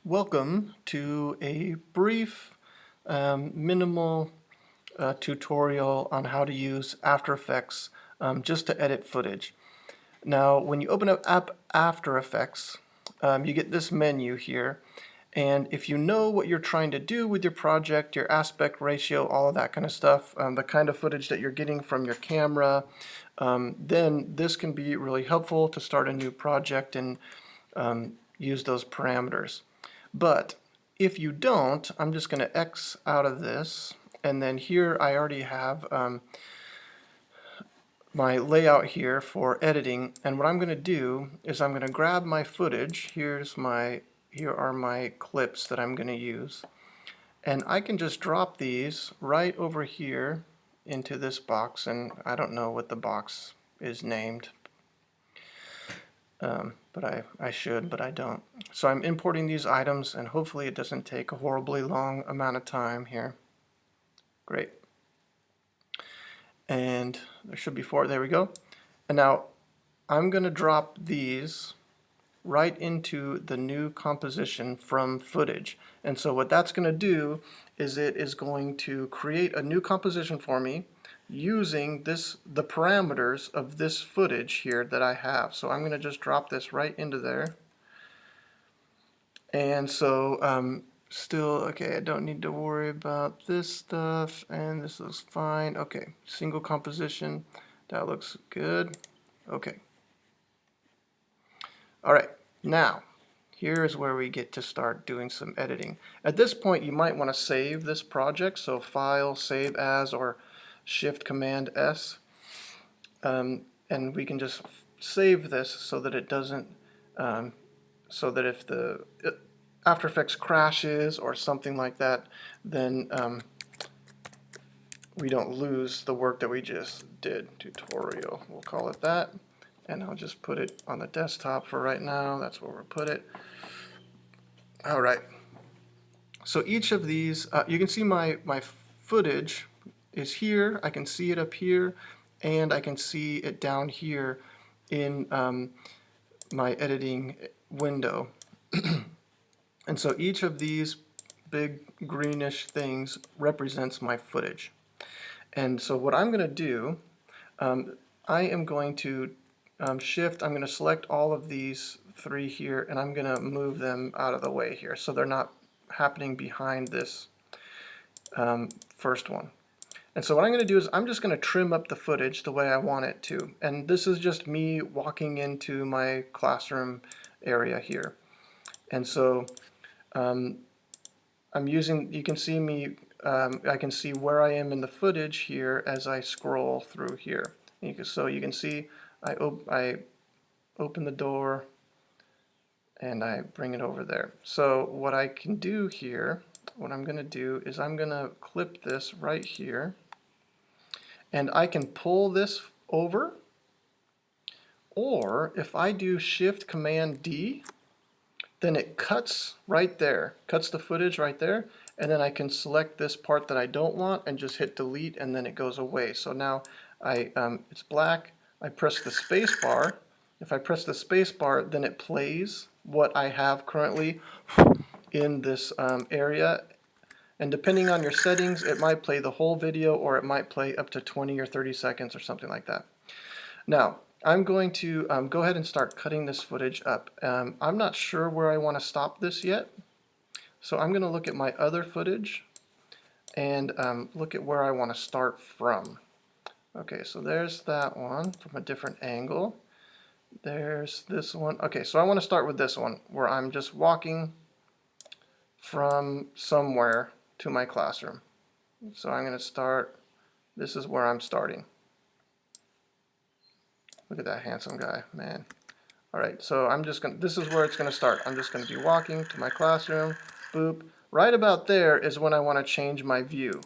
Welcome to a brief, minimal tutorial on how to use After Effects just to edit footage. Now, when you open up After Effects, you get this menu here, and if you know what you're trying to do with your project, your aspect ratio, all of that kind of stuff, the kind of footage that you're getting from your camera, then this can be really helpful to start a new project and use those parameters. But if you don't, I'm just going to X out of this, and then here I already have my layout here for editing, and what I'm going to do is I'm going to grab my footage. Here are my clips that I'm going to use, and I can just drop these right over here into this box, and I don't know what the box is named, but I should, but I don't. So I'm importing these items, and hopefully it doesn't take a horribly long amount of time here. Great. And there should be 4. There we go. And now I'm going to drop these right into the new composition from footage. And so what that's going to do is it is going to create a new composition for me using the parameters of this footage here that I have. So I'm going to just drop this right into there. And so still, okay, I don't need to worry about this stuff, and this looks fine. Okay, single composition, that looks good. Okay. All right, now, here's where we get to start doing some editing. At this point, you might want to save this project, so File, Save As, or Shift Command S. And we can just save this so that it doesn't, so that if the After Effects crashes or something like that, then we don't lose the work that we just did. Tutorial, we'll call it that. And I'll just put it on the desktop for right now. That's where we'll put it. All right. So each of these, you can see my footage is here. I can see it up here, and I can see it down here in my editing window. And so each of these big greenish things represents my footage. And so what I'm going to do, I am going to I'm going to select all of these 3 here, and I'm going to move them out of the way here so they're not happening behind this first one. And so what I'm going to do is I'm just going to trim up the footage the way I want it to. And this is just me walking into my classroom area here. And so I'm using, you can see me, I can see where I am in the footage here as I scroll through here. So you can see I open the door and I bring it over there. So what I can do here, what I'm going to do is I'm going to clip this right here, and I can pull this over, or if I do Shift Command D, then it cuts right there, cuts the footage right there, and then I can select this part that I don't want and just hit delete, and then it goes away. So now it's black. I press the space bar. If I press the space bar, then it plays what I have currently in this area. And depending on your settings, it might play the whole video, or it might play up to 20 or 30 seconds or something like that. Now, I'm going to go ahead and start cutting this footage up. I'm not sure where I want to stop this yet, so I'm going to look at my other footage and look at where I want to start from. Okay, so there's that one from a different angle. There's this one. Okay, so I want to start with this one where I'm just walking from somewhere to my classroom. So I'm going to start, this is where I'm starting. Look at that handsome guy, man. All right, so I'm just going to, this is where it's going to start. I'm just going to be walking to my classroom, boop. Right about there is when I want to change my view.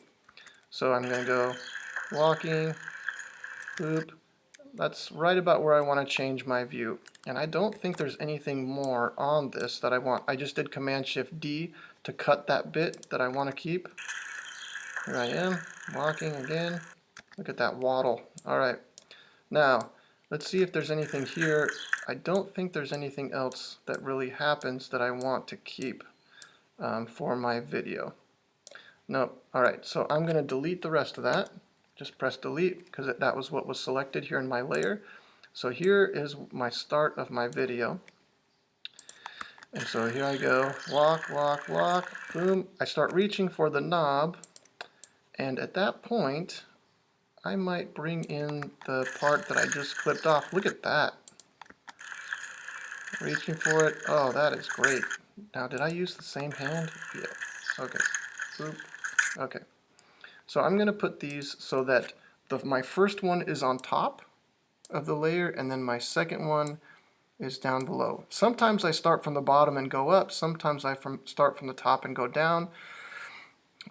So I'm going to go walking, boop. That's right about where I want to change my view. And I don't think there's anything more on this that I want. I just did Command Shift D to cut that bit that I want to keep. Here I am, walking again. Look at that waddle. All right, now let's see if there's anything here. I don't think there's anything else that really happens that I want to keep. for my video. Nope. Alright, so I'm going to delete the rest of that. Just press delete because that was what was selected here in my layer. So here is my start of my video. And so here I go, walk, walk, walk, boom. I start reaching for the knob, and at that point, I might bring in the part that I just clipped off. Look at that. Reaching for it. Oh, that is great. Now, did I use the same hand? Yeah. Okay. Boop. Okay. So I'm going to put these so that my first one is on top of the layer, and then my second one is down below. Sometimes I start from the bottom and go up. Sometimes I start from the top and go down.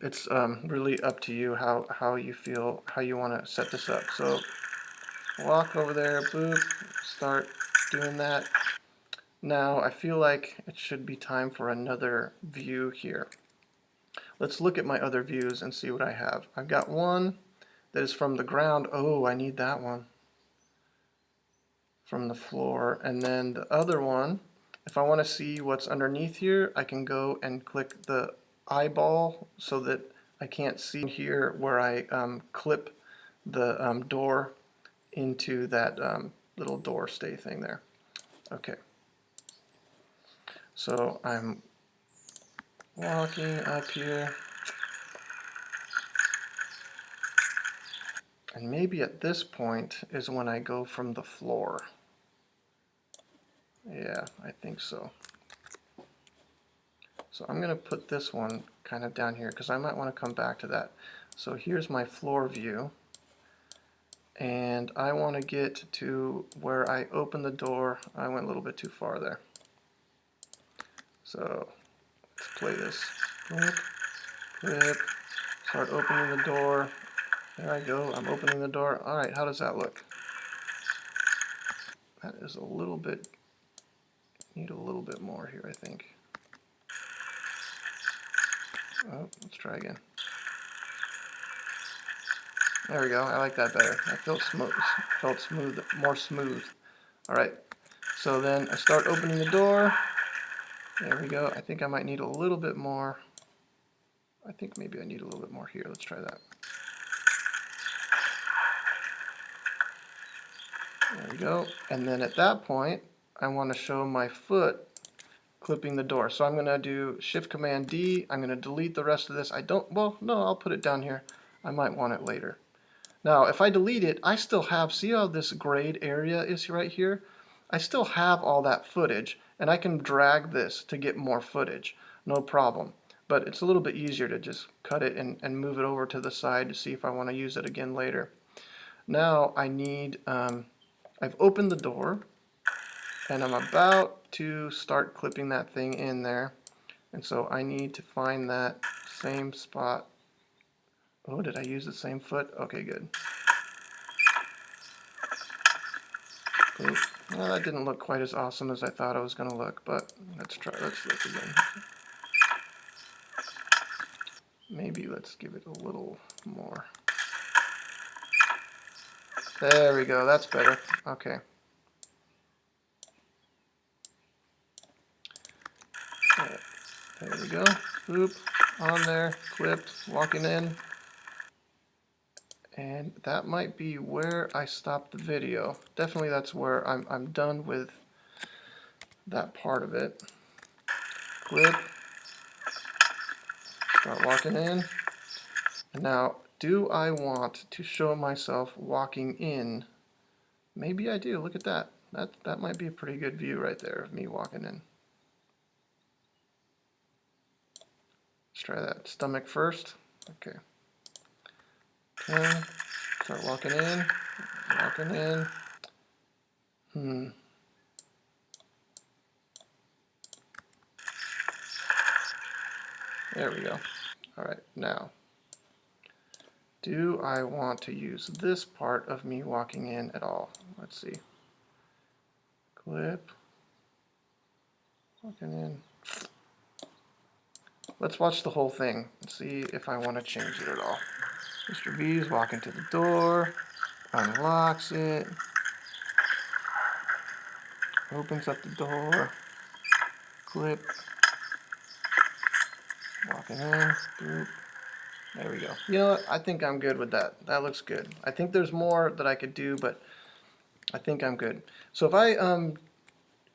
It's really up to you how you feel, how you want to set this up. So walk over there, boop, start doing that. Now I feel like it should be time for another view here. Let's look at my other views and see what I have. I've got one that is from the ground. Oh, I need that one. From the floor. And then the other one, if I want to see what's underneath here, I can go and click the eyeball so that I can't see here where I clip the door into that little door stay thing there. Okay. So I'm walking up here. And maybe at this point is when I go from the floor. Yeah, I think so. So I'm going to put this one kind of down here because I might want to come back to that. So here's my floor view. And I want to get to where I open the door. I went a little bit too far there. So let's play this. Clip, clip, start opening the door. There I go, I'm opening the door. Alright, how does that look? That is a little bit, need a little bit more here, I think. Oh, let's try again. There we go, I like that better. That felt smooth, more smooth. Alright, so then I start opening the door. There we go, I think I might need a little bit more. I think maybe I need a little bit more here. Let's try that. There we go. And then at that point, I want to show my foot clipping the door. So I'm going to do Shift Command D. I'm going to delete the rest of this. Well, no, I'll put it down here. I might want it later. Now, if I delete it, I still have, see how this grayed area is right here? I still have all that footage, and I can drag this to get more footage. No problem. But it's a little bit easier to just cut it and move it over to the side to see if I want to use it again later. Now I need, I've opened the door, and I'm about to start clipping that thing in there. And so I need to find that same spot. Oh, did I use the same foot? Okay, good. Oop. Well, that didn't look quite as awesome as I thought it was going to look, but let's look again. Maybe let's give it a little more. There we go, that's better. Okay. Right. There we go. Boop, on there, clipped, walking in. And that might be where I stopped the video. Definitely that's where I'm done with that part of it. Clip, start walking in. And now, do I want to show myself walking in? Maybe I do, look at that. That might be a pretty good view right there of me walking in. Let's try that. Stomach first. Okay. Okay. Start walking in. Walking in. There we go. Alright, now, do I want to use this part of me walking in at all? Let's see. Clip. Walking in. Let's watch the whole thing and see if I want to change it at all. Mr. V is walking to the door, unlocks it, opens up the door, clip, Walking in. Boop. There we go. You know what? I think I'm good with that. That looks good. I think there's more that I could do, but I think I'm good. So if I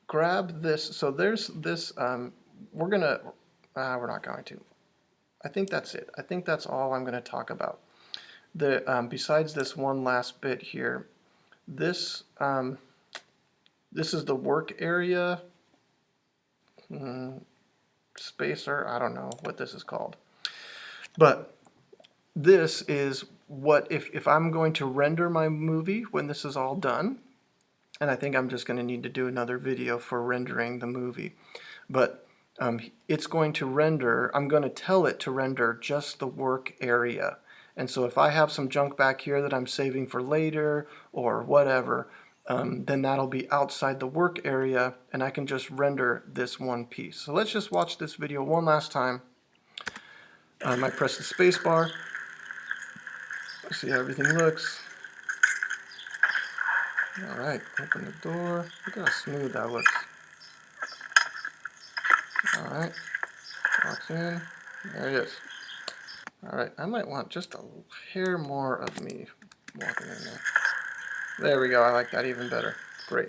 grab this, so there's this, we're not going to. I think that's it. I think that's all I'm going to talk about. Besides this one last bit here, this is the work area spacer. I don't know what this is called, but this is what if I'm going to render my movie when this is all done, and I think I'm just going to need to do another video for rendering the movie, but it's going to render, I'm going to tell it to render just the work area. And so if I have some junk back here that I'm saving for later or whatever, then that'll be outside the work area and I can just render this one piece. So let's just watch this video one last time. I press the space bar. See how everything looks. Alright, open the door. Look how smooth that looks. Alright, walks in. There he is. Alright, I might want just a hair more of me walking in there. There we go, I like that even better. Great.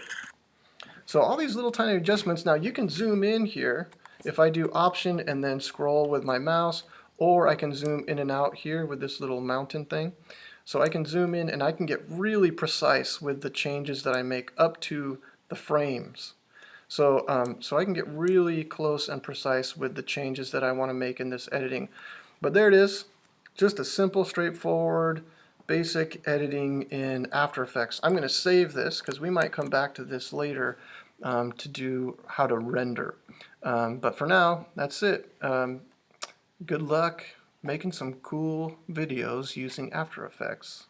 So all these little tiny adjustments, now you can zoom in here if I do Option and then scroll with my mouse, or I can zoom in and out here with this little mountain thing. So I can zoom in and I can get really precise with the changes that I make up to the frames. So I can get really close and precise with the changes that I want to make in this editing. But there it is, just a simple, straightforward, basic editing in After Effects. I'm going to save this because we might come back to this later to do how to render. But for now, that's it. Good luck making some cool videos using After Effects.